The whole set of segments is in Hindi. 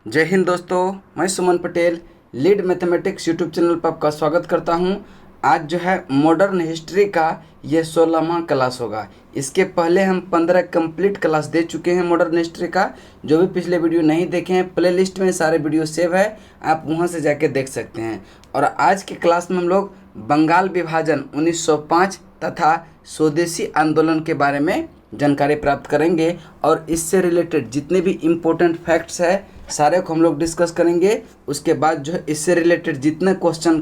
जय हिंद दोस्तों, मैं Suman Patel lead mathematics YouTube channel पर आपका स्वागत करता हूं। आज जो है मॉडर्न हिस्ट्री का ये 16वां क्लास होगा। इसके पहले हम 15 कंप्लीट क्लास दे चुके हैं मॉडर्न हिस्ट्री का। जो भी पिछले वीडियो नहीं देखे हैं, प्लेलिस्ट में सारे वीडियो सेव है, आप वहां से जाके देख सकते हैं। और आज की क्लास में हम लोग बंगाल विभाजन 1905 तथा स्वदेशी आंदोलन के बारे में जानकारी प्राप्त करेंगे और इससे रिलेटेड जितने भी इम्पोर्टेंट फैक्ट्स है सारे को हम लोग डिस्कस करेंगे। उसके बाद जो है इससे रिलेटेड जितने क्वेश्चन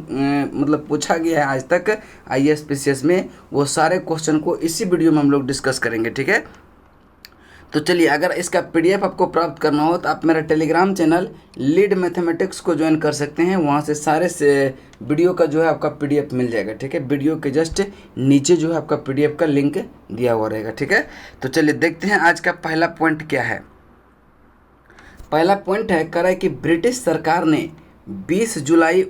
मतलब पूछा गया है आज तक आईएएस पीसीएस में, वो सारे क्वेश्चन को इसी वीडियो में हम लोग डिस्कस करेंगे। ठीक है, तो चलिए, अगर इसका पीडीएफ आपको प्राप्त करना हो तो आप मेरा टेलीग्राम चैनल लीड मैथमेटिक्स को ज्वाइन कर सकते हैं। वहाँ से सारे से वीडियो का जो है आपका पीडीएफ मिल जाएगा। ठीक है, वीडियो के जस्ट नीचे जो है आपका पीडीएफ का लिंक दिया हुआ रहेगा। ठीक है, तो चलिए देखते हैं आज का पहला पॉइंट क्या है। पहला पॉइंट है, कह रहा है कि ब्रिटिश सरकार ने 20 जुलाई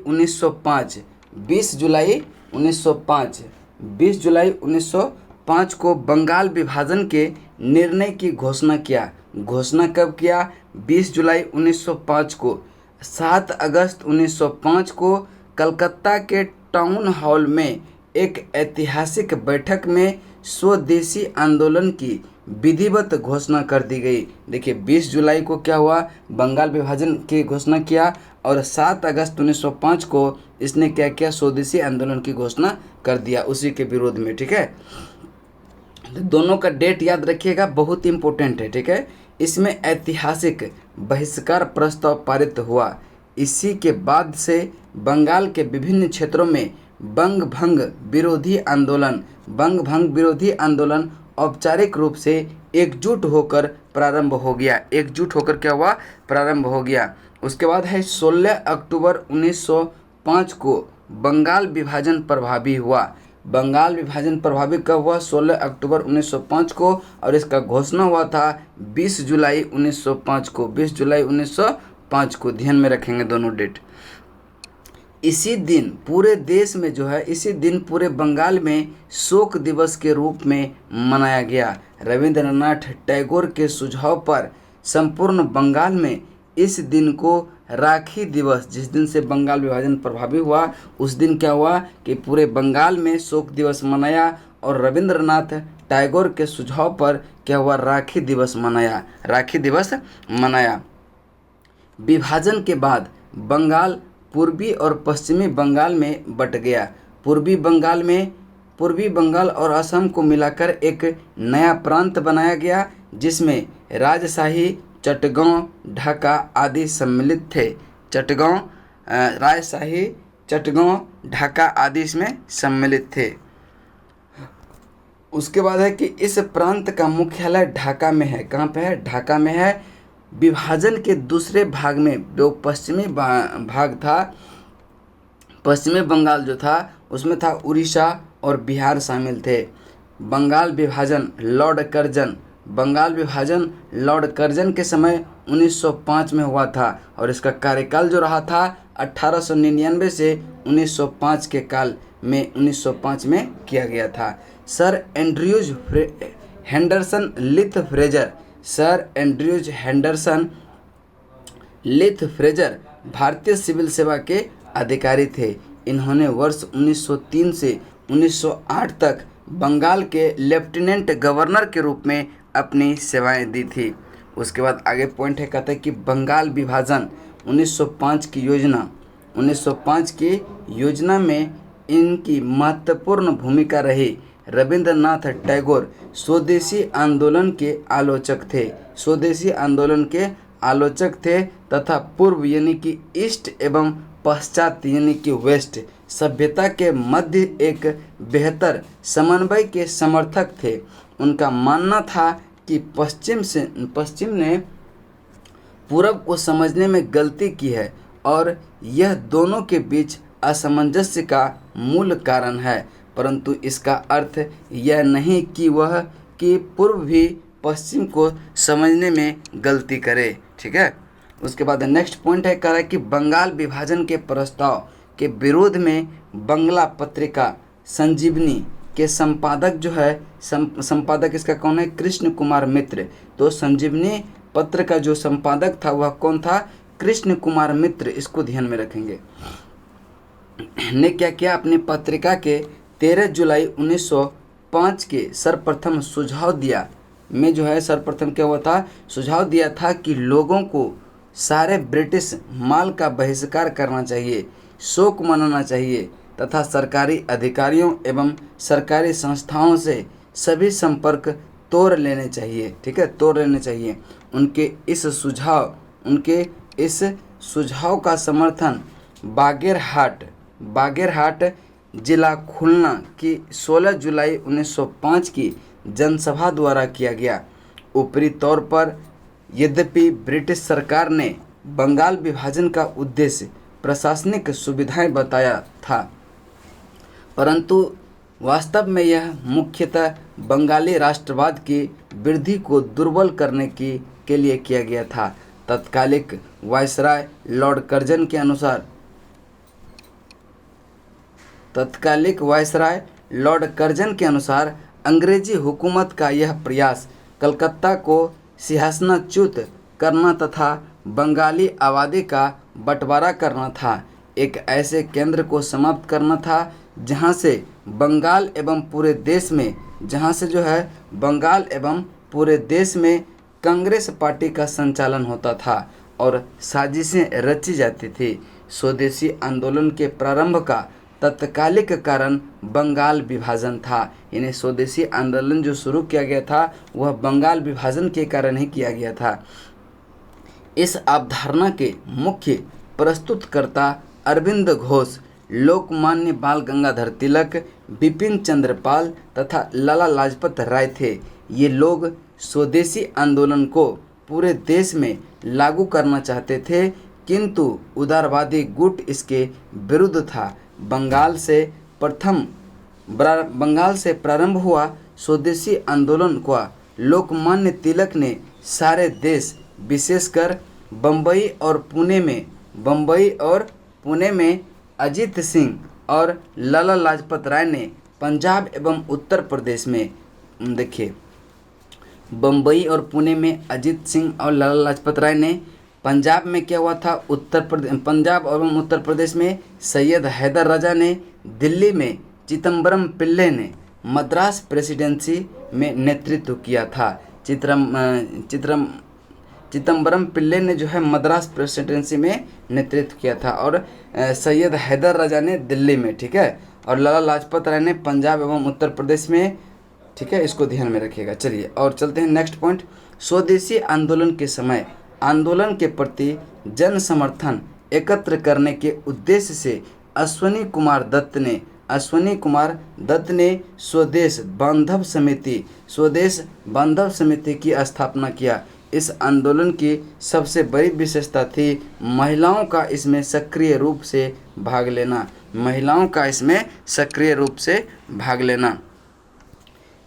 1905 को बंगाल विभाजन के निर्णय की घोषणा किया। घोषणा कब किया? 20 जुलाई 1905 को। 7 अगस्त 1905 को कलकत्ता के टाउन हॉल में एक ऐतिहासिक बैठक में स्वदेशी आंदोलन की विधिवत घोषणा कर दी गई। देखिए, 20 जुलाई को क्या हुआ? बंगाल विभाजन की घोषणा किया और 7 अगस्त 1905 को इसने क्या किया? स्वदेशी आंदोलन की घोषणा कर दिया उसी के विरोध में। ठीक है, दोनों का डेट याद रखिएगा, बहुत इंपॉर्टेंट है। ठीक है, इसमें ऐतिहासिक बहिष्कार प्रस्ताव पारित हुआ। इसी के बाद से बंगाल के विभिन्न क्षेत्रों में बंग भंग विरोधी आंदोलन औपचारिक रूप से एकजुट होकर प्रारंभ हो गया। एकजुट होकर क्या हुआ? प्रारंभ हो गया। उसके बाद है 16 अक्टूबर 1905 को बंगाल विभाजन प्रभावी हुआ। बंगाल विभाजन प्रभावी कब हुआ? 16 अक्टूबर 1905 को, और इसका घोषणा हुआ था 20 जुलाई 1905 को। 20 जुलाई 1905 को ध्यान में रखेंगे दोनों डेट। इसी दिन पूरे देश में जो है, इसी दिन पूरे बंगाल में शोक दिवस के रूप में मनाया गया। रविंद्रनाथ टैगोर के सुझाव पर संपूर्ण बंगाल में इस दिन को राखी दिवस, जिस दिन से बंगाल विभाजन प्रभावी हुआ उस दिन क्या हुआ कि पूरे बंगाल में शोक दिवस मनाया और रविंद्रनाथ टैगोर के सुझाव पर क्या हुआ? राखी दिवस मनाया। विभाजन के बाद बंगाल पूर्वी और पश्चिमी बंगाल में बट गया। पूर्वी बंगाल और असम को मिलाकर एक नया प्रांत बनाया गया, जिसमें राजशाही, चटगांव, ढाका आदि सम्मिलित थे। राजशाही, चटगांव, ढाका आदि इसमें सम्मिलित थे। उसके बाद है कि इस प्रांत का मुख्यालय ढाका में है। कहाँ पे है? ढाका में है। विभाजन के दूसरे भाग में जो पश्चिमी भाग था, पश्चिमी बंगाल जो था उसमें था उड़ीसा और बिहार शामिल थे। बंगाल विभाजन लॉर्ड कर्जन के समय 1905 में हुआ था और इसका कार्यकाल जो रहा था 1899 से 1905 के काल में 1905 में किया गया था। सर एंड्रयूज हेंडरसन लिथ फ्रेजर भारतीय सिविल सेवा के अधिकारी थे। इन्होंने वर्ष 1903 से 1908 तक बंगाल के लेफ्टिनेंट गवर्नर के रूप में अपनी सेवाएं दी थी। उसके बाद आगे पॉइंट है, कहते हैं कि बंगाल विभाजन 1905 की योजना में इनकी महत्वपूर्ण भूमिका रही। रविंद्रनाथ टैगोर स्वदेशी आंदोलन के आलोचक थे तथा पूर्व यानी कि ईस्ट एवं पश्चात यानी कि वेस्ट सभ्यता के मध्य एक बेहतर समन्वय के समर्थक थे। उनका मानना था कि पश्चिम ने पूरब को समझने में गलती की है और यह दोनों के बीच असमंजस्य का मूल कारण है, परंतु इसका अर्थ यह नहीं कि पूर्व भी पश्चिम को समझने में गलती करे। ठीक है, उसके बाद नेक्स्ट पॉइंट है, कह रहा है कि बंगाल विभाजन के प्रस्ताव के विरोध में बंगला पत्रिका संजीवनी के संपादक जो है, संपादक इसका कौन है? कृष्ण कुमार मित्र। तो संजीवनी पत्र का जो संपादक था वह कौन था? कृष्ण कुमार मित्र, इसको ध्यान में रखेंगे, ने क्या किया, अपनी पत्रिका के 13 जुलाई 1905 के सर्वप्रथम सुझाव दिया में जो है सर्वप्रथम क्या हुआ था, सुझाव दिया था कि लोगों को सारे ब्रिटिश माल का बहिष्कार करना चाहिए, शोक मनाना चाहिए तथा सरकारी अधिकारियों एवं सरकारी संस्थाओं से सभी संपर्क तोड़ लेने चाहिए। ठीक है, तोड़ लेने चाहिए। उनके इस सुझाव का समर्थन बागेरहाट जिला खुलना की 16 जुलाई 1905 की जनसभा द्वारा किया गया। ऊपरी तौर पर यद्यपि ब्रिटिश सरकार ने बंगाल विभाजन का उद्देश्य प्रशासनिक सुविधाएं बताया था, परंतु वास्तव में यह मुख्यतः बंगाली राष्ट्रवाद की वृद्धि को दुर्बल करने के लिए किया गया था। तत्कालिक वायसराय लॉर्ड कर्जन के अनुसार अंग्रेजी हुकूमत का यह प्रयास कलकत्ता को सिंहासनच्युत करना तथा बंगाली आबादी का बंटवारा करना था, एक ऐसे केंद्र को समाप्त करना था जहां से बंगाल एवं पूरे देश में कांग्रेस पार्टी का संचालन होता था और साजिशें रची जाती थी। स्वदेशी आंदोलन के प्रारंभ का तत्कालिक कारण बंगाल विभाजन था। यानी स्वदेशी आंदोलन जो शुरू किया गया था वह बंगाल विभाजन के कारण ही किया गया था। इस अवधारणा के मुख्य प्रस्तुतकर्ता अरविंद घोष, लोकमान्य बाल गंगाधर तिलक, बिपिन चंद्र पाल तथा लाला लाजपत राय थे। ये लोग स्वदेशी आंदोलन को पूरे देश में लागू करना चाहते थे, किंतु उदारवादी गुट इसके विरुद्ध था। बंगाल से प्रारंभ हुआ स्वदेशी आंदोलन का लोकमान्य तिलक ने सारे देश, विशेषकर बम्बई और पुणे में अजीत सिंह और लाला लाजपत राय ने पंजाब एवं उत्तर प्रदेश में, देखिए बम्बई और पुणे में अजीत सिंह और लाला लाजपत राय ने, पंजाब में क्या हुआ था, पंजाब एवं उत्तर प्रदेश में सैयद हैदर राजा ने, दिल्ली में चिदम्बरम पिल्ले ने मद्रास प्रेसिडेंसी में नेतृत्व किया था। चिदम्बरम पिल्ले ने जो है मद्रास प्रेसिडेंसी में नेतृत्व किया था और सैयद हैदर राजा ने दिल्ली में, ठीक है, और लाला लाजपत राय ने पंजाब एवं उत्तर प्रदेश में। ठीक है, इसको ध्यान में रखिएगा। चलिए और चलते हैं नेक्स्ट पॉइंट। स्वदेशी आंदोलन के समय आंदोलन के प्रति जन समर्थन एकत्र करने के उद्देश्य से अश्वनी कुमार दत्त ने स्वदेश बांधव समिति की स्थापना किया। इस आंदोलन की सबसे बड़ी विशेषता थी महिलाओं का इसमें सक्रिय रूप से भाग लेना।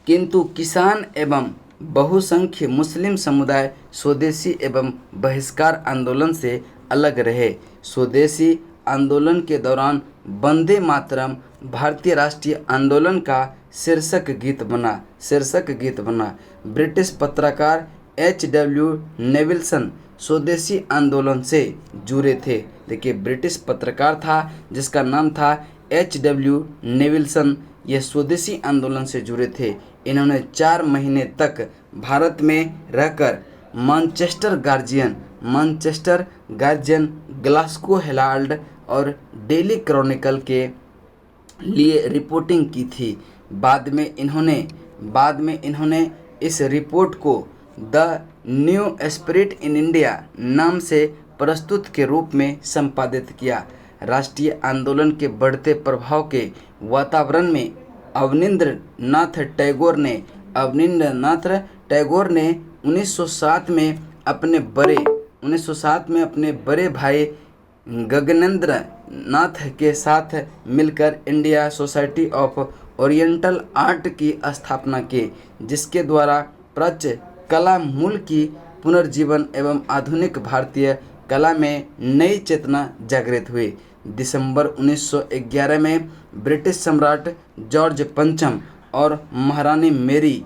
किंतु किसान एवं बहुसंख्य मुस्लिम समुदाय स्वदेशी एवं बहिष्कार आंदोलन से अलग रहे। स्वदेशी आंदोलन के दौरान वंदे मातरम भारतीय राष्ट्रीय आंदोलन का शीर्षक गीत बना। ब्रिटिश पत्रकार H.W. नेविल्सन स्वदेशी आंदोलन से जुड़े थे। देखिए ब्रिटिश पत्रकार था जिसका नाम था H.W. नेविल्सन, यह स्वदेशी आंदोलन से जुड़े थे। इन्होंने 4 महीने तक भारत में रहकर मैनचेस्टर गार्जियन, ग्लासगो हेराल्ड और डेली क्रॉनिकल के लिए रिपोर्टिंग की थी। बाद में इन्होंने इस रिपोर्ट को the new spirit in India नाम से प्रस्तुत के रूप में संपादित किया। राष्ट्रीय आंदोलन के बढ़ते प्रभाव के वातावरण में अवनींद्रनाथ टैगोर ने 1907 में अपने बड़े भाई गगनेंद्र नाथ के साथ मिलकर India society of oriental art की स्थापना की, जिसके द्वारा प्राच्य कला मूल की पुनर्जीवन एवं आधुनिक भारतीय कला में नई चेतना जागृत हुई। दिसंबर 1911 में ब्रिटिश सम्राट जॉर्ज पंचम और महारानी मेरी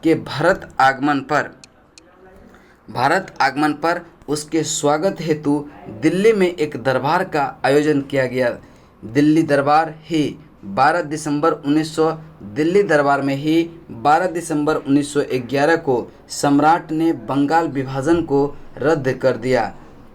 के भारत आगमन पर उसके स्वागत हेतु दिल्ली में एक दरबार का आयोजन किया गया। दिल्ली दरबार ही 12 दिसंबर 1900 दिल्ली दरबार में ही 12 दिसंबर 1911 को सम्राट ने बंगाल विभाजन को रद्द कर दिया।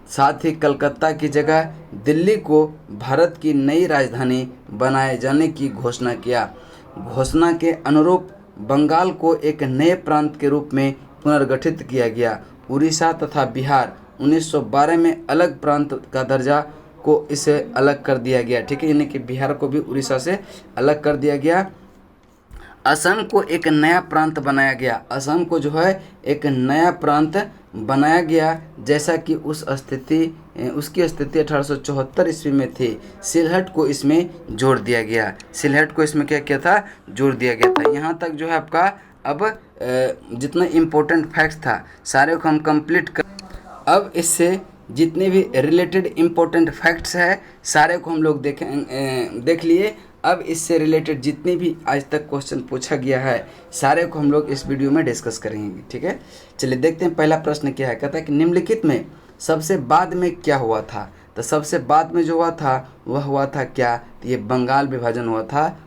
साथ ही कलकत्ता की जगह दिल्ली को भारत की नई राजधानी बनाए जाने की घोषणा किया। घोषणा के अनुरूप बंगाल को एक नए प्रांत के रूप में पुनर्गठित किया गया। उड़ीसा तथा बिहार 1912 में अलग प्रांत का दर्जा को इसे अलग कर दिया गया। ठीक है, यानी कि बिहार को भी उड़ीसा से अलग कर दिया गया। असम को एक नया प्रांत बनाया गया। असम को जो है एक नया प्रांत बनाया गया, जैसा कि उसकी स्थिति 1874 ईस्वी में थी। सिलहट को इसमें जोड़ दिया गया। सिलहट को इसमें क्या किया था, जोड़ दिया गया था। यहाँ तक जो है आपका अब जितना इम्पोर्टेंट फैक्ट्स था सारे को हम कंप्लीट कर। अब इससे जितने भी रिलेटेड इम्पोर्टेंट फैक्ट्स है सारे को हम लोग देख लिए। अब इससे रिलेटेड जितने भी आज तक क्वेश्चन पूछा गया है सारे को हम लोग इस वीडियो में डिस्कस करेंगे। ठीक है, चलिए देखते हैं पहला प्रश्न क्या है। कहता है कि निम्नलिखित में सबसे बाद में क्या हुआ था। तो सबसे बाद में जो हुआ था वह हुआ था क्या, तो ये बंगाल विभाजन हुआ था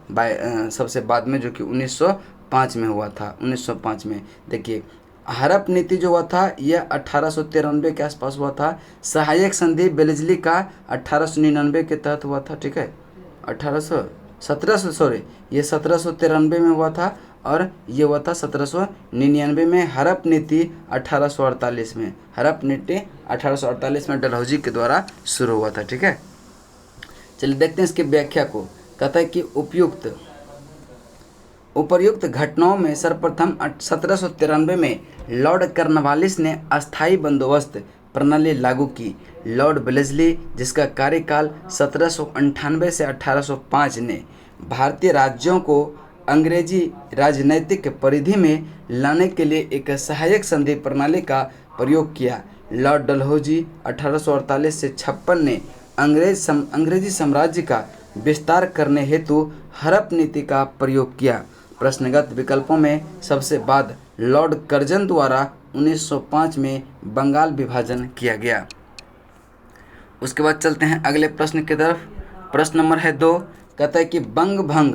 सबसे बाद में, जो कि 1905 में हुआ था। 1905 में देखिए हड़प नीति जो हुआ था यह 1893 के आसपास हुआ था। सहायक संधि बेलेजली का 1899 के तहत हुआ था। ठीक है, 1793 में हुआ था और ये हुआ था 1799 में। हड़प नीति 1848 में, हड़प नीति 1848 में डलहौजी के द्वारा शुरू हुआ था। ठीक है, चलिए देखते हैं इसकी व्याख्या को। कहता है कि उपर्युक्त घटनाओं में सर्वप्रथम 1793 में लॉर्ड कर्नवालिस ने अस्थायी बंदोबस्त प्रणाली लागू की। लॉर्ड वेलेस्ली, जिसका कार्यकाल 1798 से 1805 ने भारतीय राज्यों को अंग्रेजी राजनैतिक परिधि में लाने के लिए एक सहायक संधि प्रणाली का प्रयोग किया। लॉर्ड डलहौजी 1848 से 56 ने अंग्रेजी साम्राज्य का विस्तार करने हेतु हड़प नीति का प्रयोग किया। प्रश्नगत विकल्पों में सबसे बाद लॉर्ड कर्जन द्वारा 1905 में बंगाल विभाजन किया गया। उसके बाद चलते हैं अगले प्रश्न की तरफ। प्रश्न नंबर है 2। कहता है कि बंग भंग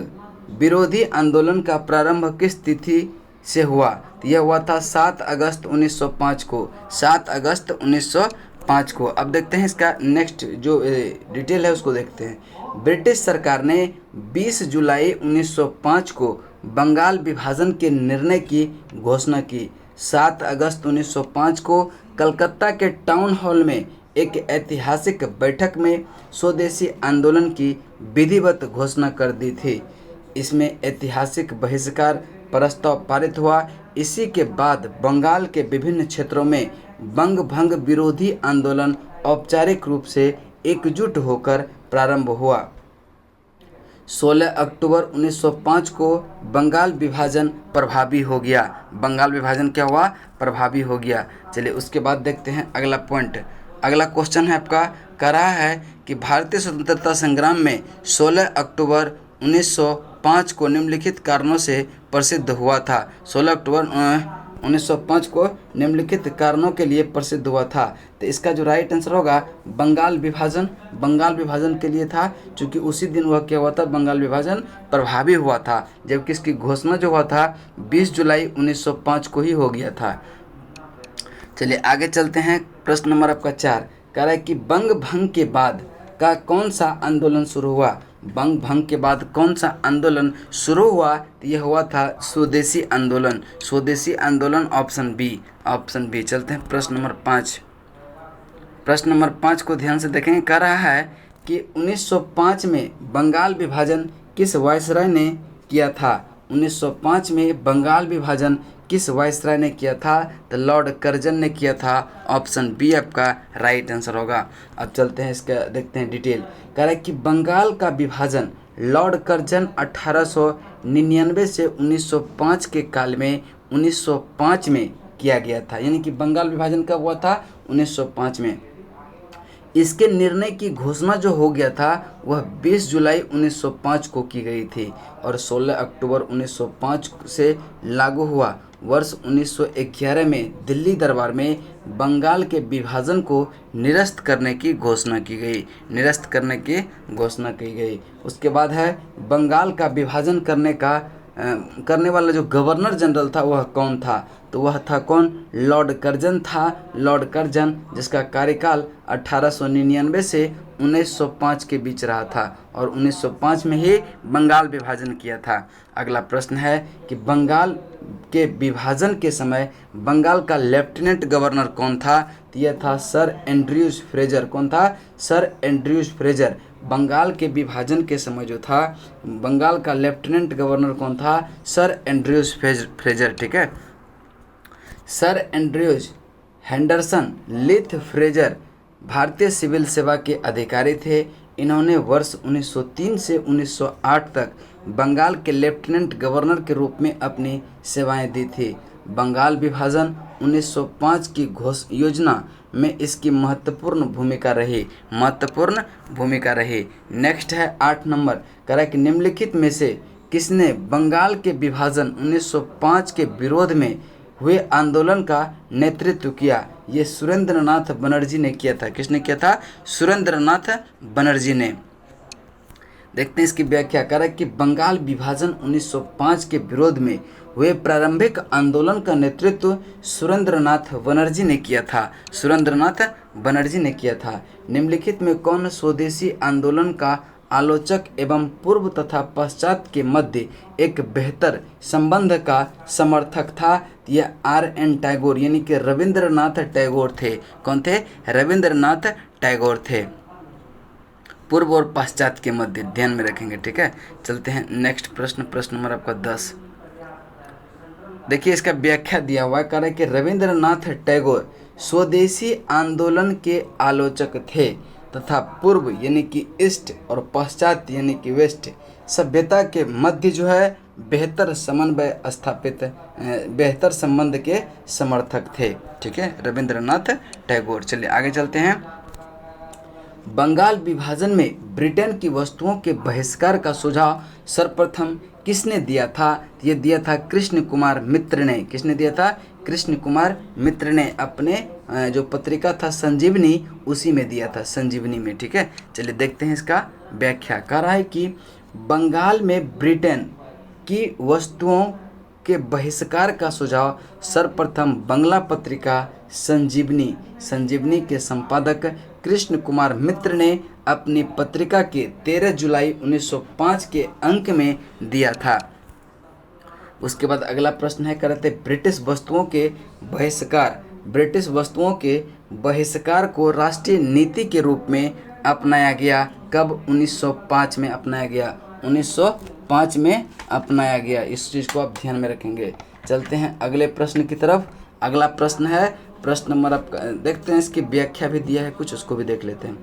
विरोधी आंदोलन का प्रारंभ किस तिथि से हुआ। तो यह हुआ था 7 अगस्त 1905 को। 7 अगस्त 1905 को। अब देखते हैं इसका नेक्स्ट जो डिटेल है उसको देखते हैं। ब्रिटिश सरकार ने 20 जुलाई 1905 को बंगाल विभाजन के निर्णय की घोषणा की। 7 अगस्त 1905 को कलकत्ता के टाउन हॉल में एक ऐतिहासिक बैठक में स्वदेशी आंदोलन की विधिवत घोषणा कर दी थी। इसमें ऐतिहासिक बहिष्कार प्रस्ताव पारित हुआ। इसी के बाद बंगाल के विभिन्न क्षेत्रों में बंग भंग विरोधी आंदोलन औपचारिक रूप से एकजुट होकर प्रारंभ हुआ। 16 अक्टूबर 1905 को बंगाल विभाजन प्रभावी हो गया। बंगाल विभाजन क्या हुआ, प्रभावी हो गया। चलिए उसके बाद देखते हैं अगला पॉइंट। अगला क्वेश्चन है आपका, कह रहा है कि भारतीय स्वतंत्रता संग्राम में 16 अक्टूबर 1905 को निम्नलिखित कारणों से प्रसिद्ध हुआ था। 16 अक्टूबर 1905 को निम्नलिखित कारणों के लिए प्रसिद्ध हुआ था। तो इसका जो राइट आंसर होगा बंगाल विभाजन। बंगाल विभाजन के लिए था, क्योंकि उसी दिन वह क्या हुआ था, बंगाल विभाजन प्रभावी हुआ था, जबकि इसकी घोषणा जो हुआ था 20 जुलाई 1905 को ही हो गया था। चलिए आगे चलते हैं। प्रश्न नंबर आपका 4 कह रहा है कि बंग भंग के बाद का कौन सा आंदोलन शुरू हुआ। बंग भंग के बाद कौन सा आंदोलन शुरू हुआ, तो यह हुआ था स्वदेशी आंदोलन। स्वदेशी आंदोलन ऑप्शन बी। Option B. चलते हैं प्रश्न नंबर 5। प्रश्न नंबर 5 को ध्यान से देखेंगे। कह रहा है कि 1905 में बंगाल विभाजन किस वायसराय ने किया था। 1905 में बंगाल विभाजन किस वायसराय ने किया था, तो लॉर्ड कर्जन ने किया था। ऑप्शन बी आपका राइट आंसर होगा। अब चलते हैं इसका देखते हैं डिटेल। कह रहा है कि बंगाल का विभाजन लॉर्ड कर्जन 1899 से 1905 के काल में 1905 में किया गया था। यानी कि बंगाल विभाजन कब हुआ था, 1905 में। इसके निर्णय की घोषणा जो हो गया था वह 20 जुलाई 1905 को की गई थी और 16 अक्टूबर 1905 से लागू हुआ। वर्ष 1911 में दिल्ली दरबार में बंगाल के विभाजन को निरस्त करने की घोषणा की गई। निरस्त करने की घोषणा की गई। उसके बाद है बंगाल का विभाजन करने वाला जो गवर्नर जनरल था वह कौन था? तो वह था कौन? लॉर्ड कर्जन था। लॉर्ड कर्जन, जिसका कार्यकाल 1899 से 1905 के बीच रहा था और 1905 में ही बंगाल विभाजन किया था। अगला प्रश्न है कि बंगाल के विभाजन के समय बंगाल का लेफ्टिनेंट गवर्नर कौन था? तो यह था सर एंड्रयूज फ्रेजर। कौन था? Sir Andrews Fraser. बंगाल के विभाजन के समय जो था बंगाल का लेफ्टिनेंट गवर्नर कौन था? Sir Andrews Fraser. ठीक है, सर एंड्रयूज हेंडरसन लिथ फ्रेजर भारतीय सिविल सेवा के अधिकारी थे। इन्होंने वर्ष 1903 से 1908 तक बंगाल के लेफ्टिनेंट गवर्नर के रूप में अपनी सेवाएं दी थी। बंगाल विभाजन 1905 की योजना में इसकी महत्वपूर्ण भूमिका रही। नेक्स्ट है 8 नंबर, कह रहा है कि निम्नलिखित में से किसने बंगाल के विभाजन 1905 के विरोध में हुए आंदोलन का नेतृत्व किया? ये सुरेंद्रनाथ बनर्जी ने किया था। किसने किया था? सुरेंद्रनाथ बनर्जी ने। देखते हैं इसकी व्याख्या। कर कि बंगाल विभाजन 1905 के विरोध में हुए प्रारंभिक आंदोलन का नेतृत्व सुरेंद्रनाथ बनर्जी ने किया था। सुरेंद्रनाथ बनर्जी ने किया था। निम्नलिखित में कौन स्वदेशी आंदोलन का आलोचक एवं पूर्व तथा पश्चात के मध्य एक बेहतर संबंध का समर्थक था? यह R.N. टैगोर यानी कि रविंद्रनाथ टैगोर थे। कौन थे? रविंद्रनाथ टैगोर थे। पूर्व और पश्चात के मध्य ध्यान में रखेंगे। ठीक है, चलते हैं नेक्स्ट प्रश्न नंबर आपका 10। देखिए इसका व्याख्या दिया हुआ है। कह रहा है कि रविंद्रनाथ टैगोर स्वदेशी आंदोलन के आलोचक थे तथा पूर्व यानी कि ईस्ट और पश्चात यानी कि वेस्ट सभ्यता के मध्य जो है बेहतर समन्वय स्थापित बेहतर संबंध के समर्थक थे। ठीक है, रविंद्रनाथ टैगोर। चलिए आगे चलते हैं। बंगाल विभाजन में ब्रिटेन की वस्तुओं के बहिष्कार का सुझाव सर्वप्रथम किसने दिया था? ये दिया था कृष्ण कुमार मित्र ने। किसने दिया था? कृष्ण कुमार मित्र ने अपने जो पत्रिका था संजीवनी उसी में दिया था, संजीवनी में। ठीक है, चलिए देखते हैं इसका व्याख्या। कह रहा है कि बंगाल में ब्रिटेन की वस्तुओं के बहिष्कार का सुझाव सर्वप्रथम बंगला पत्रिका संजीवनी के संपादक कृष्ण कुमार मित्र ने अपनी पत्रिका के 13 जुलाई 1905 के अंक में दिया था। उसके बाद अगला प्रश्न है, कहते ब्रिटिश वस्तुओं के बहिष्कार को राष्ट्रीय नीति के रूप में अपनाया गया। कब? 1905 में अपनाया गया। 1905 में अपनाया गया। इस चीज़ को आप ध्यान में रखेंगे। चलते हैं अगले प्रश्न की तरफ। अगला प्रश्न है प्रश्न नंबर आप देखते हैं, इसकी व्याख्या भी दिया है कुछ, उसको भी देख लेते हैं।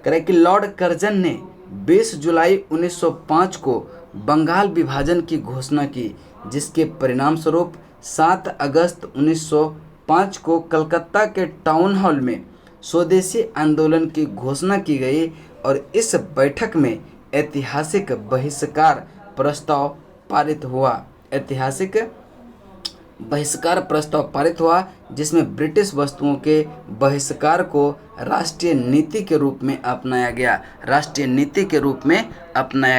कह रहे कि लॉर्ड कर्जन ने 20 जुलाई 1905 को बंगाल विभाजन की घोषणा की, जिसके परिणाम स्वरूप 7 अगस्त 1905 को कलकत्ता के टाउन हॉल में स्वदेशी आंदोलन की घोषणा की गई और इस बैठक में ऐतिहासिक बहिष्कार प्रस्ताव पारित हुआ, जिसमें ब्रिटिश वस्तुओं के बहिष्कार को राष्ट्रीय नीति के रूप में अपनाया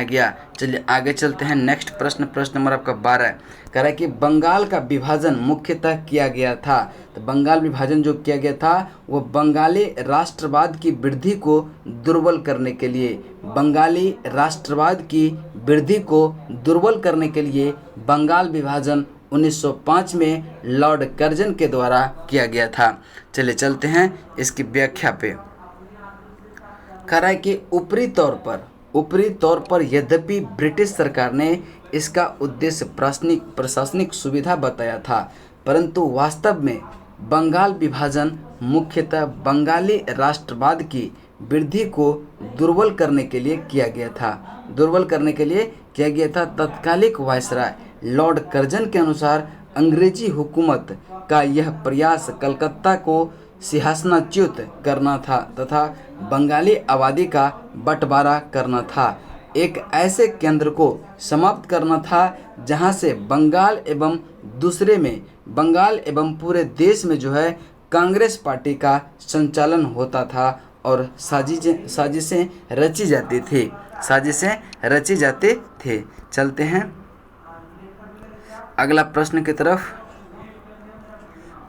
गया। चलिए आगे चलते हैं। नेक्स्ट प्रश्न नंबर आपका 12 कह रहा है कि बंगाल का विभाजन मुख्यतः किया गया था। तो बंगाल विभाजन जो किया गया था वो बंगाली राष्ट्रवाद की वृद्धि को दुर्बल करने के लिए बंगाल विभाजन 1905 में लॉर्ड कर्जन के द्वारा किया गया था। चलिए चलते हैं इसकी व्याख्या पे। कह रहा है कि ऊपरी तौर पर यद्यपि ब्रिटिश सरकार ने इसका उद्देश्य प्रशासनिक सुविधा बताया था, परंतु वास्तव में बंगाल विभाजन मुख्यतः बंगाली राष्ट्रवाद की वृद्धि को दुर्बल करने के लिए किया गया था। तत्कालिक वायसराय लॉर्ड कर्जन के अनुसार अंग्रेजी हुकूमत का यह प्रयास कलकत्ता को सिंहासनच्युत करना था तथा बंगाली आबादी का बंटवारा करना था। एक ऐसे केंद्र को समाप्त करना था जहां से बंगाल एवं पूरे देश में जो है कांग्रेस पार्टी का संचालन होता था और साजिशें रची जाती थी। चलते हैं अगला प्रश्न की तरफ।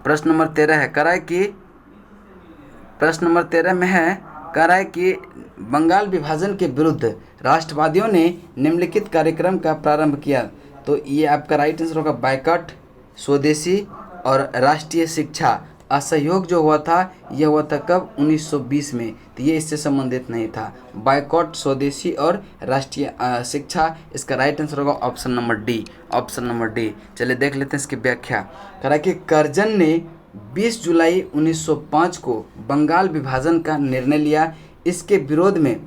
प्रश्न नंबर 13 है, प्रश्न नंबर 13 में है, कह रहा है कि बंगाल विभाजन के विरुद्ध राष्ट्रवादियों ने निम्नलिखित कार्यक्रम का प्रारंभ किया। तो ये आपका राइट आंसर होगा बायकॉट, स्वदेशी और राष्ट्रीय शिक्षा। असहयोग जो हुआ था यह हुआ था कब? 1920 में। तो ये इससे संबंधित नहीं था। बायकॉट, स्वदेशी और राष्ट्रीय शिक्षा, इसका राइट आंसर होगा ऑप्शन नंबर डी। चलिए देख लेते हैं इसकी व्याख्या। कह रहा है कि कर्जन ने 20 जुलाई 1905 को बंगाल विभाजन का निर्णय लिया। इसके विरोध में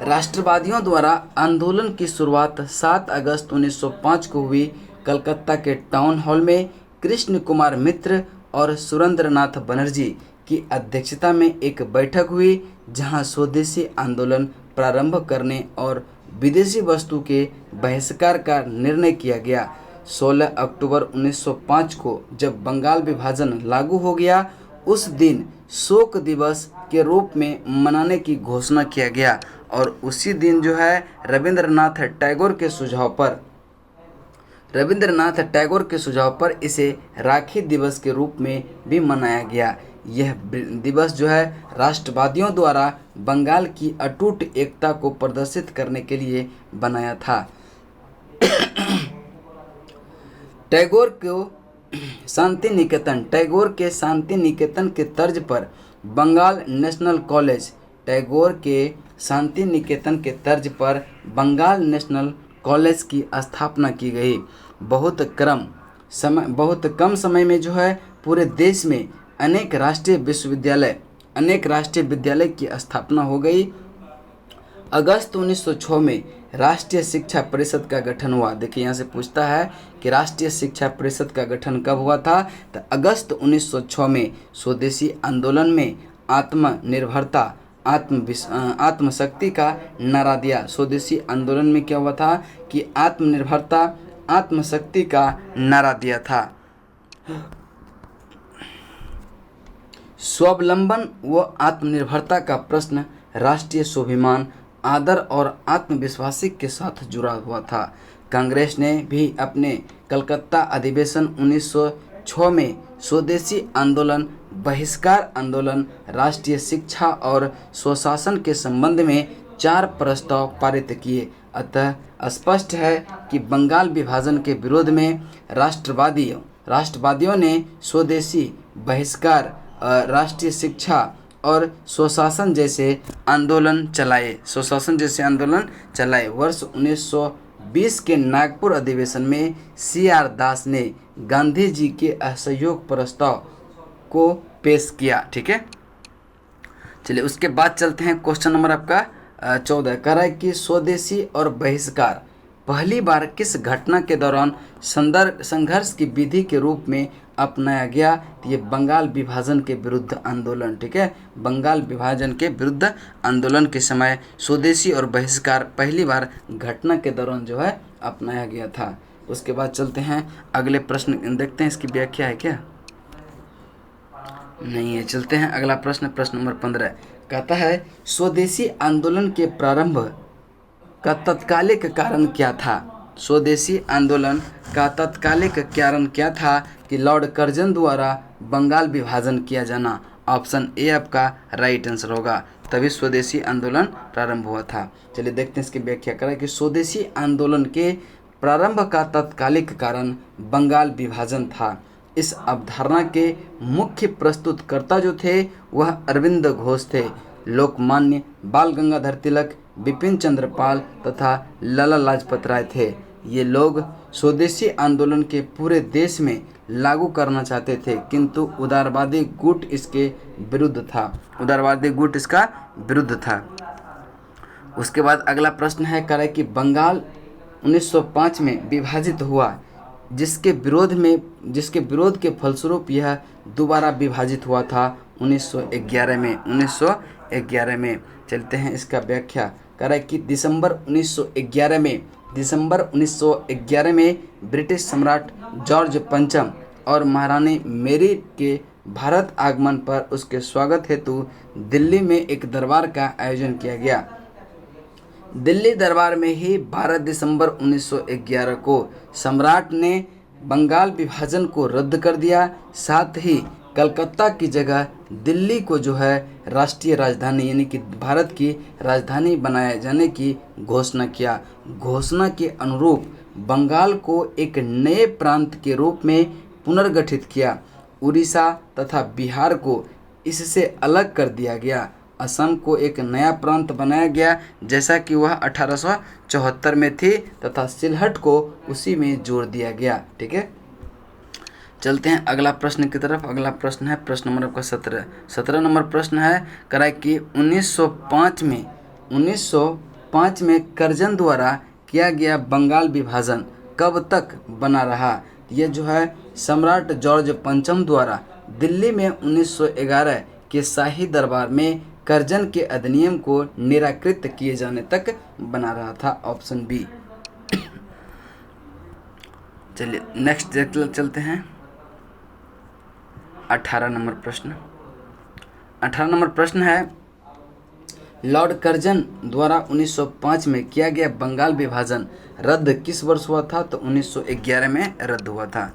राष्ट्रवादियों द्वारा आंदोलन की शुरुआत 7 अगस्त 1905 को हुई। कलकत्ता के टाउन हॉल में कृष्ण कुमार मित्र और सुरेंद्रनाथ बनर्जी की अध्यक्षता में एक बैठक हुई, जहां स्वदेशी आंदोलन प्रारंभ करने और विदेशी वस्तु के बहिष्कार का निर्णय किया गया। 16 अक्टूबर 1905 को जब बंगाल विभाजन लागू हो गया, उस दिन शोक दिवस के रूप में मनाने की घोषणा किया गया और उसी दिन जो है रविंद्रनाथ टैगोर के सुझाव पर इसे राखी दिवस के रूप में भी मनाया गया। यह दिवस जो है राष्ट्रवादियों द्वारा बंगाल की अटूट एकता को प्रदर्शित करने के लिए बनाया था। टैगोर के शांति निकेतन के तर्ज पर बंगाल नेशनल कॉलेज की स्थापना की गई। बहुत कम समय में जो है पूरे देश में अनेक राष्ट्रीय विद्यालय की स्थापना हो गई। अगस्त 1906 में राष्ट्रीय शिक्षा परिषद का गठन हुआ। देखिए यहाँ से पूछता है कि राष्ट्रीय शिक्षा परिषद का गठन कब हुआ था? तो अगस्त 1906 में। स्वदेशी आंदोलन में आत्मनिर्भरता आत्मशक्ति का नारा दिया। स्वदेशी आंदोलन में क्या हुआ था कि आत्मनिर्भरता आत्मशक्ति का नारा दिया था। स्वावलंबन व आत्मनिर्भरता का प्रश्न राष्ट्रीय स्वाभिमान, आदर और आत्मविश्वास के साथ जुड़ा हुआ था। कांग्रेस ने भी अपने कलकत्ता अधिवेशन 1906 में स्वदेशी आंदोलन, बहिष्कार आंदोलन, राष्ट्रीय शिक्षा और स्वशासन के संबंध में 4 प्रस्ताव पारित किए। अतः स्पष्ट है कि बंगाल विभाजन के विरोध में राष्ट्रवादियों ने स्वदेशी, बहिष्कार, राष्ट्रीय शिक्षा और स्वशासन जैसे आंदोलन चलाए। वर्ष 1920 के नागपुर अधिवेशन में CR दास ने गांधी जी के असहयोग प्रस्ताव को पेश किया। ठीक है, चलिए उसके बाद चलते हैं क्वेश्चन नंबर आपका 14। कह रहा है कि स्वदेशी और बहिष्कार पहली बार किस घटना के दौरान संघर्ष की विधि के रूप में अपनाया गया? तो ये बंगाल विभाजन के विरुद्ध आंदोलन। ठीक है, बंगाल विभाजन के विरुद्ध आंदोलन के समय स्वदेशी और बहिष्कार पहली बार घटना के दौरान जो है अपनाया गया था। उसके बाद चलते हैं अगले प्रश्न, देखते हैं इसकी व्याख्या है क्या, नहीं है। चलते हैं अगला प्रश्न नंबर 15। कहता है स्वदेशी आंदोलन के प्रारंभ का तत्कालिक कारण क्या था? स्वदेशी आंदोलन का तत्कालिक कारण क्या था कि लॉर्ड कर्जन द्वारा बंगाल विभाजन किया जाना। ऑप्शन ए आपका राइट आंसर होगा, तभी स्वदेशी आंदोलन प्रारंभ हुआ था। चलिए देखते हैं इसकी व्याख्या करें कि स्वदेशी आंदोलन के प्रारंभ का तत्कालिक कारण बंगाल विभाजन था। इस अवधारणा के मुख्य प्रस्तुतकर्ता जो थे वह अरविंद घोष थे। लोकमान्य बाल गंगाधर तिलक, बिपिन चंद्र पाल तथा लाला लाजपत राय थे। ये लोग स्वदेशी आंदोलन के पूरे देश में लागू करना चाहते थे, किंतु उदारवादी गुट इसके विरुद्ध था। उसके बाद अगला प्रश्न है, करें कि बंगाल 1905 में विभाजित हुआ, जिसके विरोध के फलस्वरूप यह दोबारा विभाजित हुआ था 1911 में। चलते हैं इसका व्याख्या। कह रहा है कि दिसंबर 1911 में ब्रिटिश सम्राट जॉर्ज पंचम और महारानी मेरी के भारत आगमन पर उसके स्वागत हेतु दिल्ली में एक दरबार का आयोजन किया गया। दिल्ली दरबार में ही 12 दिसंबर 1911 को सम्राट ने बंगाल विभाजन को रद्द कर दिया। साथ ही कलकत्ता की जगह दिल्ली को जो है राष्ट्रीय राजधानी यानी कि भारत की राजधानी बनाए जाने की घोषणा किया। घोषणा के अनुरूप बंगाल को एक नए प्रांत के रूप में पुनर्गठित किया। उड़ीसा तथा बिहार को इससे अलग कर दिया गया। असम को एक नया प्रांत बनाया गया जैसा कि वह 1874 में थी तथा सिलहट को उसी में जोड़ दिया गया। ठीक है, चलते हैं अगला प्रश्न की तरफ। अगला प्रश्न है प्रश्न नंबर आपका 17 नंबर प्रश्न है कराए कि 1905 में कर्जन द्वारा किया गया बंगाल विभाजन कब तक बना रहा। यह जो है सम्राट जॉर्ज पंचम द्वारा दिल्ली में 1911 के शाही दरबार में कर्जन के अधिनियम को निराकृत किए जाने तक बना रहा था। Option B. चलिए नेक्स्ट चलते हैं 18 नंबर प्रश्न। 18 नंबर प्रश्न है लॉर्ड कर्जन द्वारा 1905 में किया गया बंगाल विभाजन रद्द किस वर्ष हुआ था। तो 1911 में रद्द हुआ था।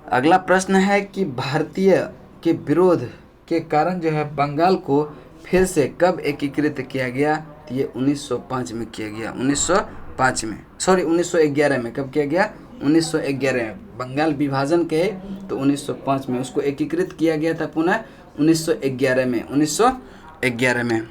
अगला प्रश्न है कि भारतीय के विरोध के कारण जो है बंगाल को फिर से कब एकीकृत किया गया। तो ये 1905 में किया गया। 1911 में कब किया गया। 1911 में बंगाल विभाजन के तो 1905 में उसको एकीकृत किया गया था पुनः 1911 में।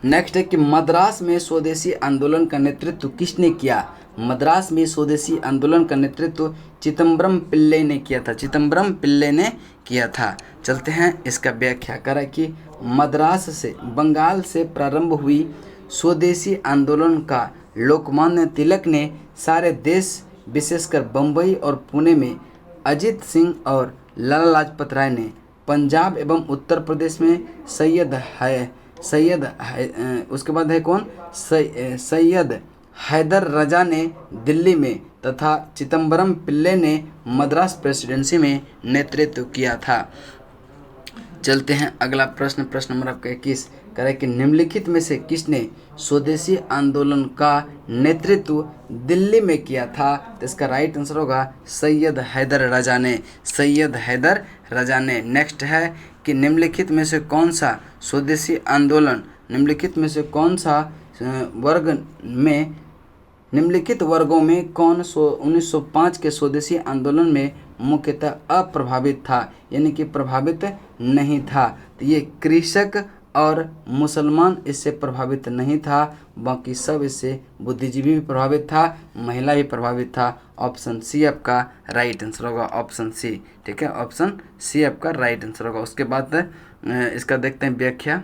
नेक्स्ट है कि मद्रास में स्वदेशी आंदोलन का नेतृत्व किसने किया। मद्रास में स्वदेशी आंदोलन का नेतृत्व चिदम्बरम पिल्ले ने किया था। चिदम्बरम पिल्ले ने किया था। चलते हैं इसका व्याख्या करें कि मद्रास से बंगाल से प्रारंभ हुई स्वदेशी आंदोलन का लोकमान्य तिलक ने सारे देश विशेषकर बम्बई और पुणे में, अजीत सिंह और लाला लाजपत राय ने पंजाब एवं उत्तर प्रदेश में, उसके बाद है कौन सैयद हैदर रजा ने दिल्ली में तथा चिदम्बरम पिल्ले ने मद्रास प्रेसिडेंसी में नेतृत्व किया था। चलते हैं अगला प्रश्न नंबर आपका 21 करें कि निम्नलिखित में से किसने स्वदेशी आंदोलन का नेतृत्व दिल्ली में किया था। तो इसका राइट आंसर होगा सैयद हैदर रजा ने। नेक्स्ट है कि निम्नलिखित में से कौन सा स्वदेशी आंदोलन निम्नलिखित वर्गों में कौन 1905 के स्वदेशी आंदोलन में मुख्यतः अप्रभावित था यानी कि प्रभावित नहीं था। तो ये कृषक और मुसलमान इससे प्रभावित नहीं था, बाकी सब इससे बुद्धिजीवी भी प्रभावित था, महिला भी प्रभावित था। ऑप्शन सी आपका राइट आंसर होगा। Option C. ठीक है, ऑप्शन सी आपका राइट आंसर होगा। उसके बाद इसका देखते हैं व्याख्या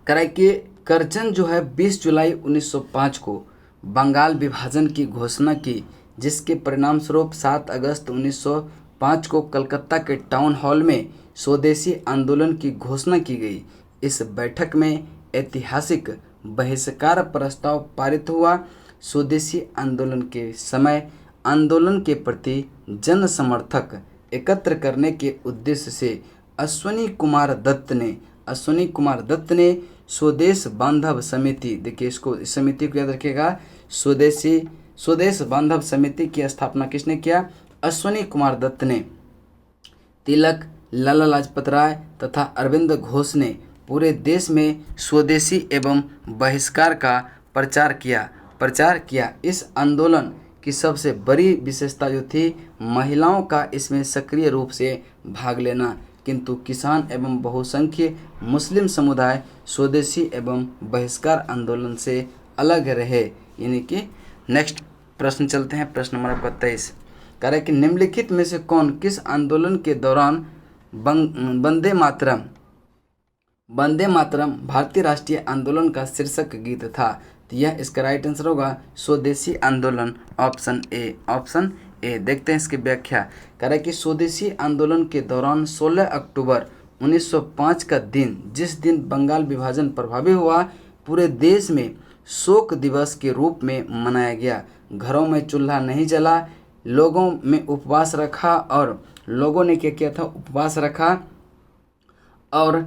कराए कि कर्जन जो है 20 जुलाई 1905 को बंगाल विभाजन की घोषणा की, जिसके परिणाम स्वरूप 7 अगस्त 1905 को कलकत्ता के टाउन हॉल में स्वदेशी आंदोलन की घोषणा की गई। इस बैठक में ऐतिहासिक बहिष्कार प्रस्ताव पारित हुआ। स्वदेशी आंदोलन के समय आंदोलन के प्रति जन समर्थक एकत्र करने के उद्देश्य से अश्विनी कुमार दत्त ने स्वदेश बांधव समिति, देखिए इसको इस समिति को याद रखिएगा, स्वदेश बांधव समिति की स्थापना किसने किया। अश्विनी कुमार दत्त ने। तिलक, लाला लाजपत राय तथा अरविंद घोष ने पूरे देश में स्वदेशी एवं बहिष्कार का प्रचार किया। इस आंदोलन की सबसे बड़ी विशेषता जो थी महिलाओं का इसमें सक्रिय रूप से भाग लेना, किंतु किसान एवं बहुसंख्य मुस्लिम समुदाय स्वदेशी एवं बहिष्कार आंदोलन से अलग रहे। यानी कि नेक्स्ट प्रश्न चलते हैं प्रश्न नंबर 23 कह रहे कि निम्नलिखित में से कौन किस आंदोलन के दौरान वंदे मातरम भारतीय राष्ट्रीय आंदोलन का शीर्षक गीत था। तो यह इसका राइट आंसर होगा स्वदेशी आंदोलन। Option A. देखते हैं इसकी व्याख्या। कह रहे कि स्वदेशी आंदोलन के दौरान 16 अक्टूबर 1905 का दिन, जिस दिन बंगाल विभाजन प्रभावी हुआ, पूरे देश में शोक दिवस के रूप में मनाया गया। घरों में चूल्हा नहीं जला, लोगों में उपवास रखा और लोगों ने क्या किया था, उपवास रखा और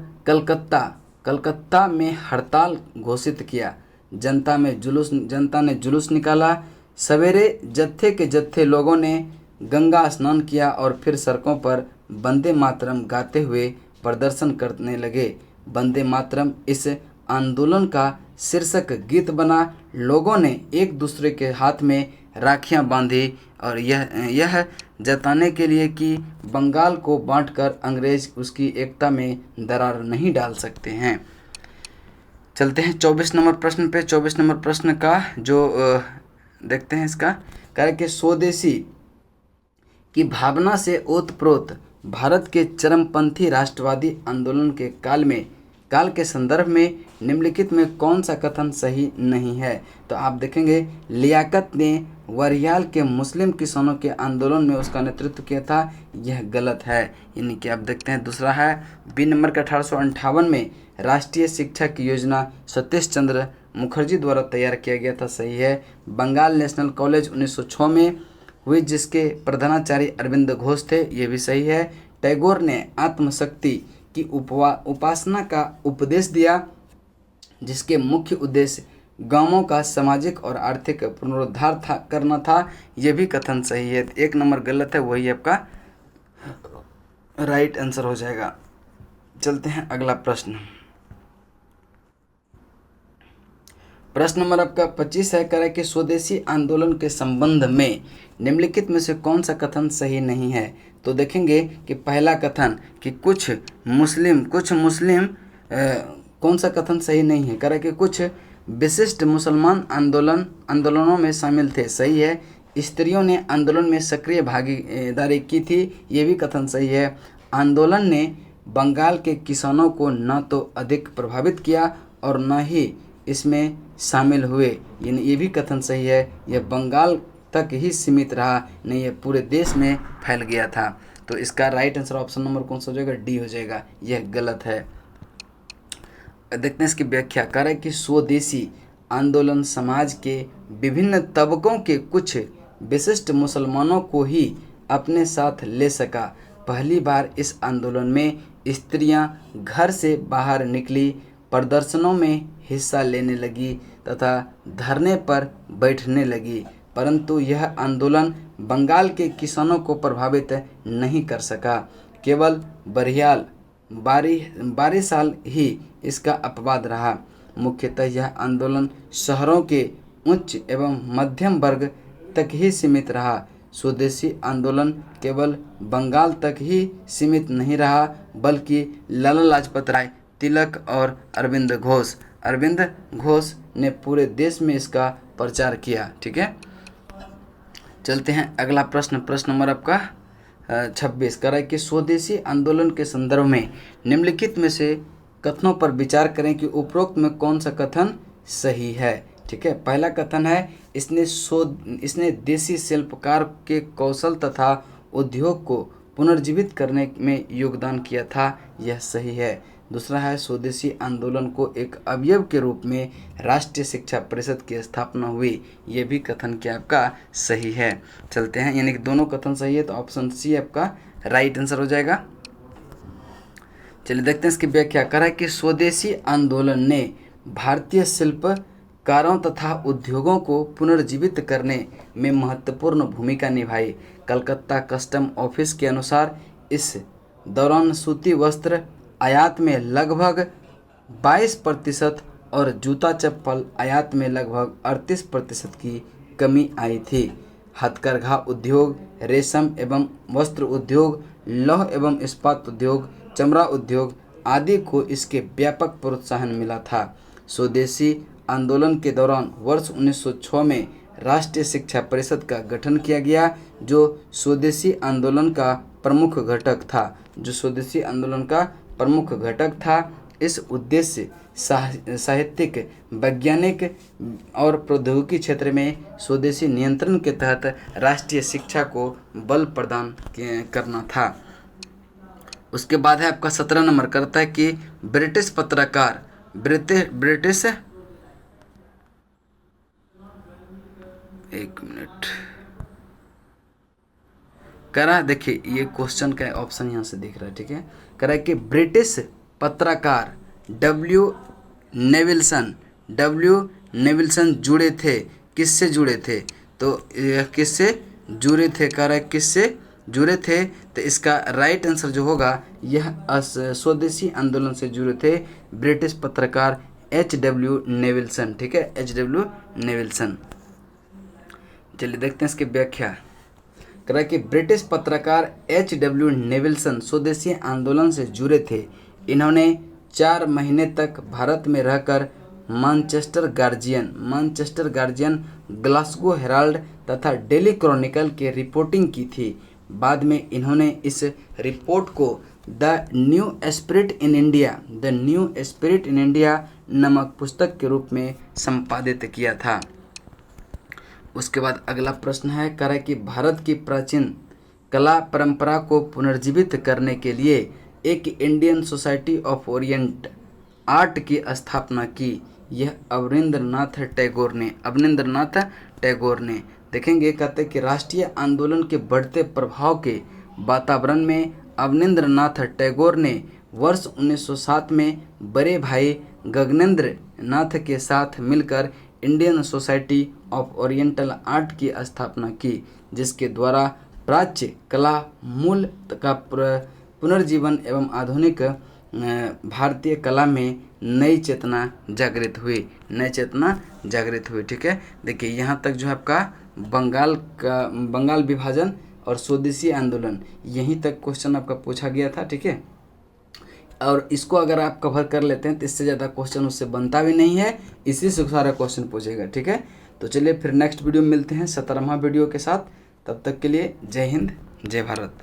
कलकत्ता में हड़ताल घोषित किया। जनता ने जुलूस निकाला। सवेरे जत्थे के जत्थे लोगों ने गंगा स्नान किया और फिर सड़कों पर वंदे मातरम गाते हुए प्रदर्शन करने लगे। वंदे मातरम इस आंदोलन का शीर्षक गीत बना। लोगों ने एक दूसरे के हाथ में राखियां बांधी और यह जताने के लिए कि बंगाल को बांटकर अंग्रेज उसकी एकता में दरार नहीं डाल सकते हैं। चलते हैं 24 नंबर प्रश्न पे। 24 नंबर प्रश्न का जो देखते हैं इसका कार्य कि स्वदेशी की भावना से ओतप्रोत भारत के चरमपंथी राष्ट्रवादी आंदोलन के काल के संदर्भ में निम्नलिखित में कौन सा कथन सही नहीं है। तो आप देखेंगे लियाकत ने वरियाल के मुस्लिम किसानों के आंदोलन में उसका नेतृत्व किया था, यह गलत है। यानी कि आप देखते हैं दूसरा है बी नंबर का 1858 में राष्ट्रीय शिक्षा की योजना सतीश चंद्र मुखर्जी द्वारा तैयार किया गया था, सही है। बंगाल नेशनल कॉलेज 1906 में हुई, जिसके प्रधानाचार्य अरविंद घोष थे, ये भी सही है। टैगोर ने आत्मशक्ति की उपासना का उपदेश दिया, जिसके मुख्य उद्देश्य गांवों का सामाजिक और आर्थिक पुनरुद्धार करना था, यह भी कथन सही है। एक नंबर गलत है, वही आपका राइट आंसर हो जाएगा। चलते हैं अगला प्रश्न। प्रश्न नंबर आपका 25 है, कह कि स्वदेशी आंदोलन के संबंध में निम्नलिखित में से कौन सा कथन सही नहीं है। तो देखेंगे कि पहला कथन कि कुछ मुस्लिम कौन सा कथन सही नहीं है, कह कि कुछ विशिष्ट मुसलमान आंदोलनों में शामिल थे, सही है। स्त्रियों ने आंदोलन में सक्रिय भागीदारी की थी, ये भी कथन सही है। आंदोलन ने बंगाल के किसानों को न तो अधिक प्रभावित किया और न ही इसमें शामिल हुए, यानी ये भी कथन सही है। यह बंगाल तक ही सीमित रहा, नहीं यह पूरे देश में फैल गया था। तो इसका राइट आंसर ऑप्शन नंबर कौन सा हो जाएगा, डी हो जाएगा, यह गलत है। देखते हैं इसकी व्याख्या। कह रहा है कि स्वदेशी आंदोलन समाज के विभिन्न तबकों के कुछ विशिष्ट मुसलमानों को ही अपने साथ ले सका। पहली बार इस आंदोलन में स्त्रियां घर से बाहर निकली, प्रदर्शनों में हिस्सा लेने लगी तथा धरने पर बैठने लगी, परंतु यह आंदोलन बंगाल के किसानों को प्रभावित नहीं कर सका। केवल बरियाल 12 साल ही इसका अपवाद रहा। मुख्यतः यह आंदोलन शहरों के उच्च एवं मध्यम वर्ग तक ही सीमित रहा। स्वदेशी आंदोलन केवल बंगाल तक ही सीमित नहीं रहा, बल्कि लाला लाजपत राय, तिलक और अरविंद घोष ने पूरे देश में इसका प्रचार किया। ठीक है, चलते हैं अगला प्रश्न। प्रश्न नंबर आपका 26 कह रहा है कि स्वदेशी आंदोलन के संदर्भ में निम्नलिखित में से कथनों पर विचार करें कि उपरोक्त में कौन सा कथन सही है। ठीक है, पहला कथन है इसने देसी शिल्पकार के कौशल तथा उद्योग को पुनर्जीवित करने में योगदान किया था, यह सही है। दूसरा है स्वदेशी आंदोलन को एक अवयव के रूप में राष्ट्रीय शिक्षा परिषद की स्थापना हुई, ये भी कथन क्या आपका सही है। चलते हैं, यानी कि दोनों कथन सही है, तो ऑप्शन सी आपका राइट आंसर हो जाएगा। चलिए देखते हैं इसकी व्याख्या। कह रहा है कि स्वदेशी आंदोलन ने भारतीय शिल्पकारों तथा उद्योगों को पुनर्जीवित करने में महत्वपूर्ण भूमिका निभाई। कलकत्ता कस्टम ऑफिस के अनुसार इस दौरान सूती वस्त्र आयात में लगभग 22% और जूता चप्पल आयात में लगभग 38% की कमी आई थी। हथकरघा उद्योग, रेशम एवं वस्त्र उद्योग, लौह एवं इस्पात उद्योग, चमड़ा उद्योग आदि को इसके व्यापक प्रोत्साहन मिला था। स्वदेशी आंदोलन के दौरान वर्ष 1906 में राष्ट्रीय शिक्षा परिषद का गठन किया गया, जो स्वदेशी आंदोलन का प्रमुख घटक था। इस उद्देश्य साहित्यिक, वैज्ञानिक और प्रौद्योगिकी क्षेत्र में स्वदेशी नियंत्रण के तहत राष्ट्रीय शिक्षा को बल प्रदान करना था। उसके बाद है आपका 17 नंबर करता है कि ब्रिटिश पत्रकार ब्रिटिश एक मिनट कह रहा है, देखिए ये क्वेश्चन का ऑप्शन यहाँ से दिख रहा है, ठीक है। कह रहा है कि ब्रिटिश पत्रकार डब्ल्यू नेविल्सन जुड़े थे, किससे जुड़े थे? तो किससे जुड़े थे, कह रहा है किससे जुड़े थे? तो इसका राइट आंसर जो होगा यह स्वदेशी आंदोलन से जुड़े थे ब्रिटिश पत्रकार H.W. नेविल्सन, ठीक है, H.W. नेविल्सन। चलिए देखते हैं इसकी व्याख्या। कह रहा है कि ब्रिटिश पत्रकार H.W. नेविल्सन स्वदेशी आंदोलन से जुड़े थे। इन्होंने 4 महीने तक भारत में रहकर मैनचेस्टर गार्जियन, ग्लासगो हेराल्ड तथा डेली क्रॉनिकल की रिपोर्टिंग की थी। बाद में इन्होंने इस रिपोर्ट को the new spirit in India नामक पुस्तक के रूप में संपादित किया था। उसके बाद अगला प्रश्न है, कह रहा है कि भारत की प्राचीन कला परंपरा को पुनर्जीवित करने के लिए एक Indian society of Orient art की स्थापना की। यह अवनींद्रनाथ टैगोर ने देखेंगे। कहते हैं कि राष्ट्रीय आंदोलन के बढ़ते प्रभाव के वातावरण में अवनींद्रनाथ टैगोर ने वर्ष 1907 में बड़े भाई गगनेंद्र नाथ के साथ मिलकर Indian society of oriental art की स्थापना की, जिसके द्वारा प्राच्य कला मूल का पुनर्जीवन एवं आधुनिक भारतीय कला में नई चेतना जागृत हुई, ठीक है। देखिए यहाँ तक जो है आपका बंगाल विभाजन और स्वदेशी आंदोलन यहीं तक क्वेश्चन आपका पूछा गया था, ठीक है। और इसको अगर आप कवर कर लेते हैं तो इससे ज़्यादा क्वेश्चन उससे बनता भी नहीं है, इसी से सारा क्वेश्चन पूछेगा, ठीक है। तो चलिए फिर नेक्स्ट वीडियो में मिलते हैं 17वां वीडियो के साथ। तब तक के लिए जय हिंद, जय भारत।